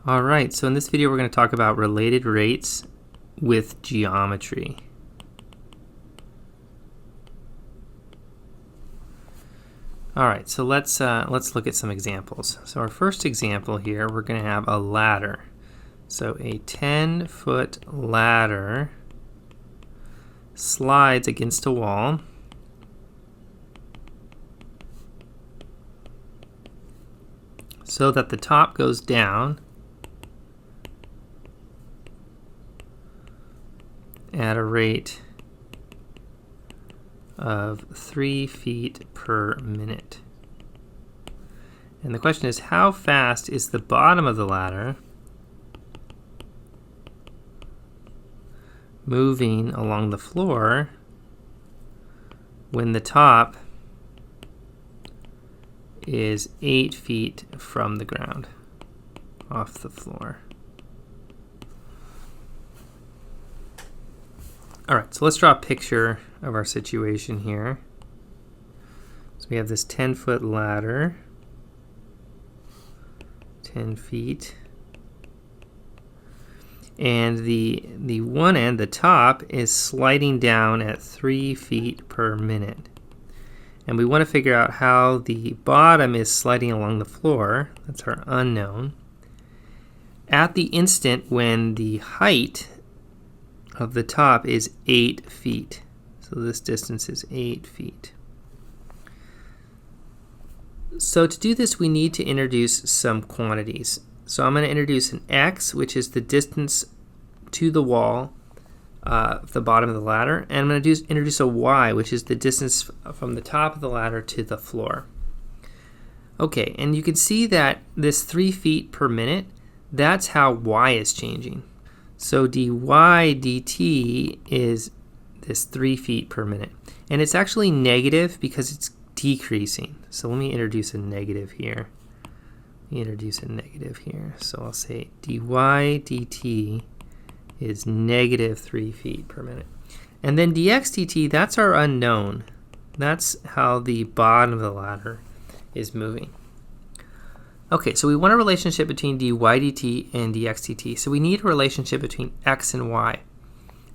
All right, so in this video we're going to talk about related rates with geometry. All right, so let's look at some examples. So our first example here, we're going to have a ladder. So a 10-foot ladder slides against a wall. So that the top goes down at a rate of 3 feet per minute. And the question is, how fast is the bottom of the ladder moving along the floor when the top is 8 feet from the ground off the floor? All right, so let's draw a picture of our situation here. So we have this 10-foot ladder, 10 feet. And the one end, the top, is sliding down at 3 feet per minute. And we want to figure out how the bottom is sliding along the floor. That's our unknown. At the instant when the height of the top is 8 feet. So this distance is 8 feet. So to do this, we need to introduce some quantities. So I'm going to introduce an x, which is the distance to the wall of the bottom of the ladder. And I'm going to introduce a y, which is the distance from the top of the ladder to the floor. Okay, and you can see that this 3 feet per minute, that's how y is changing. So dy dt is this 3 feet per minute. And it's actually negative because it's decreasing. So let me introduce a negative here. So I'll say dy dt is negative 3 feet per minute. And then dx dt, that's our unknown. That's how the bottom of the ladder is moving. Okay, so we want a relationship between dy dt and dx dt. So we need a relationship between x and y.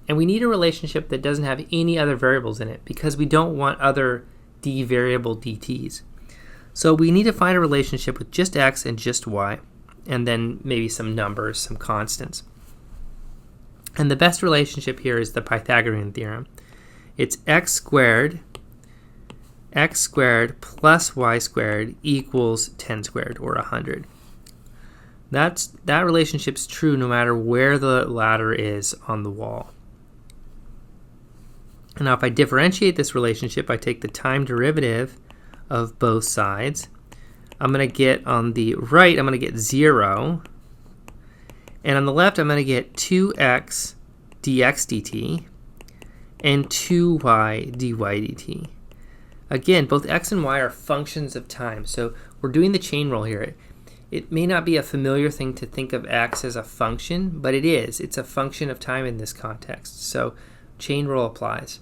And we need a relationship that doesn't have any other variables in it because we don't want other d variable dt's. So we need to find a relationship with just x and just y, and then maybe some numbers, some constants. And the best relationship here is the Pythagorean theorem. It's x squared plus y squared equals 10 squared, or 100. That relationship's true no matter where the ladder is on the wall. And now if I differentiate this relationship, I take the time derivative of both sides. I'm going to get, on the right, I'm going to get 0. And on the left, I'm going to get 2x dx dt and 2y dy dt. Again, both x and y are functions of time. So we're doing the chain rule here. It may not be a familiar thing to think of x as a function, but it is. It's a function of time in this context. So chain rule applies.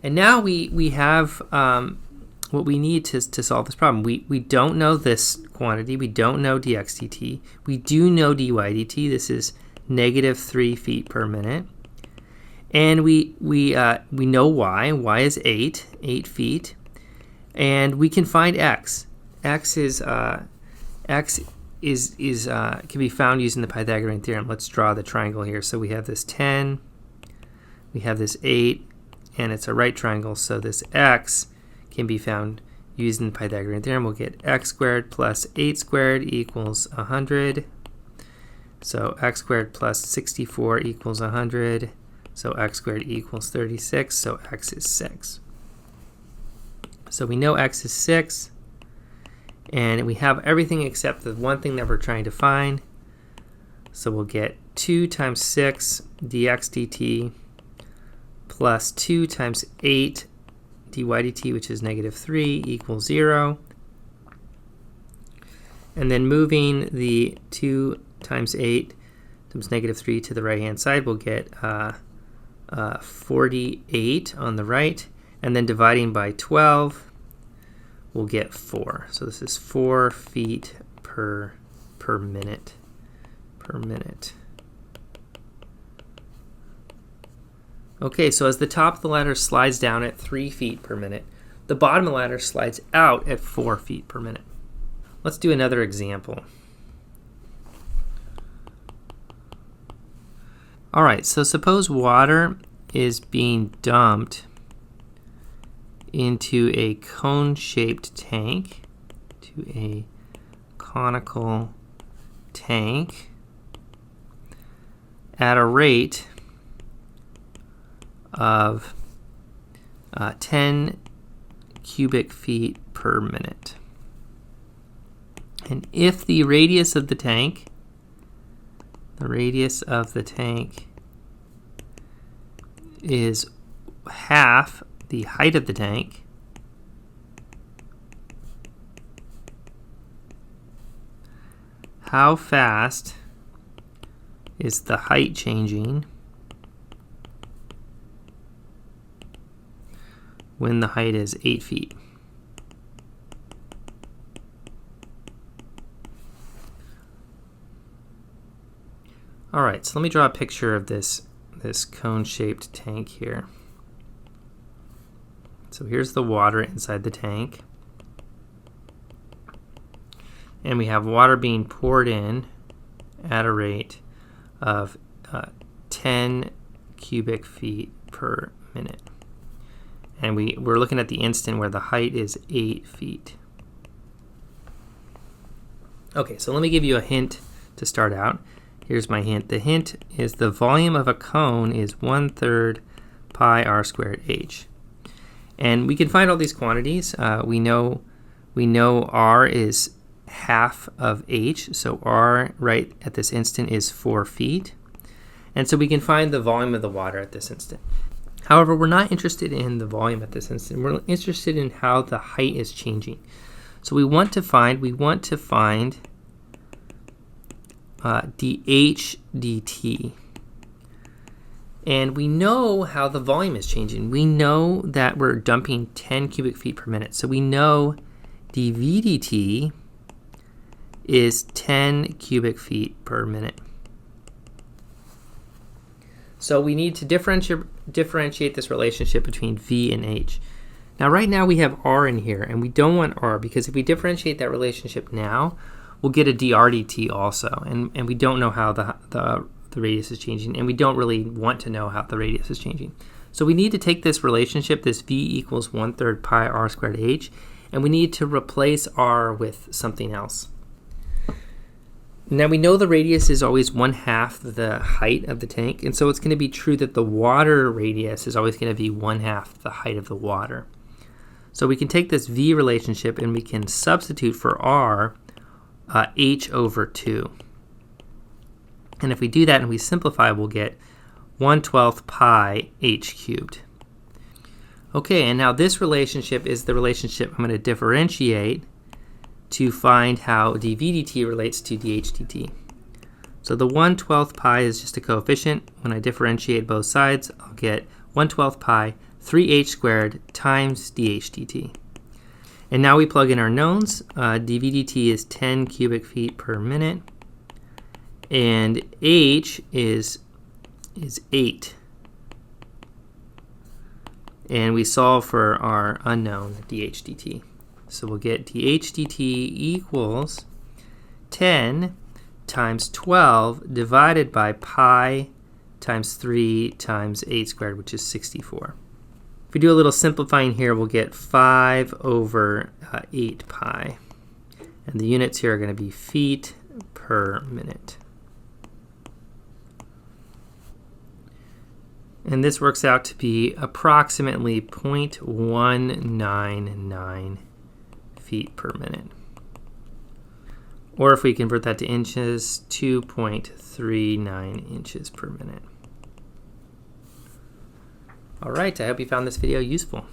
And now we have what we need to solve this problem. We don't know this quantity. We don't know dx dt. We do know dy dt. This is negative 3 feet per minute. And we know y. Y is 8 feet. And we can find x. X can be found using the Pythagorean theorem. Let's draw the triangle here. So we have this 10, we have this 8, and it's a right triangle. So this x can be found using the Pythagorean theorem. We'll get x squared plus 8 squared equals 100. So x squared plus 64 equals 100. So x squared equals 36. So x is 6. So we know x is 6. And we have everything except the one thing that we're trying to find. So we'll get 2 times 6 dx dt plus 2 times 8 dy dt, which is negative 3, equals 0. And then moving the 2 times 8 times negative 3 to the right-hand side, we'll get 48 on the right. And then dividing by 12, we'll get 4. So this is 4 feet per minute. per minute. Okay, so as the top of the ladder slides down at 3 feet per minute, the bottom of the ladder slides out at 4 feet per minute. Let's do another example. All right, so suppose water is being dumped into a cone-shaped tank, to a conical tank at a rate of 10 cubic feet per minute. And if the radius of the tank, is half the height of the tank, how fast is the height changing when the height is 8 feet? All right, so let me draw a picture of this cone-shaped tank here. So here's the water inside the tank. And we have water being poured in at a rate of 10 cubic feet per minute. And we're looking at the instant where the height is 8 feet. Okay, so let me give you a hint to start out. Here's my hint. The hint is the volume of a cone is 1/3 pi r squared h. And we can find all these quantities. We know r is half of h, so r right at this instant is 4 feet. And so we can find the volume of the water at this instant. However, we're not interested in the volume at this instant. We're interested in how the height is changing. So we want to find dh dt. And we know how the volume is changing. We know that we're dumping 10 cubic feet per minute. So we know dv dt is 10 cubic feet per minute. So we need to differentiate this relationship between v and h. Now right now we have r in here, and we don't want r because if we differentiate that relationship now, we'll get a dr dt also, and we don't know how the radius is changing, and we don't really want to know how the radius is changing. So we need to take this relationship, this v equals 1/3 pi r squared h, and we need to replace r with something else. Now we know the radius is always 1/2 the height of the tank, and so it's going to be true that the water radius is always going to be 1/2 the height of the water. So we can take this v relationship and we can substitute for r h over 2. And if we do that and we simplify, we'll get 1/12 pi h cubed. Okay, and now this relationship is the relationship I'm going to differentiate to find how dv dt relates to dh dt. So the 1/12 pi is just a coefficient. When I differentiate both sides, I'll get 1/12 pi 3h squared times dh dt. And now we plug in our knowns. dv dt is 10 cubic feet per minute, and h is 8. And we solve for our unknown dh dt. So we'll get dh dt equals 10 times 12 divided by pi times 3 times 8 squared, which is 64. If we do a little simplifying here, we'll get 5 over 8 pi. And the units here are going to be feet per minute. And this works out to be approximately 0.199 feet per minute. Or if we convert that to inches, 2.39 inches per minute. All right, I hope you found this video useful.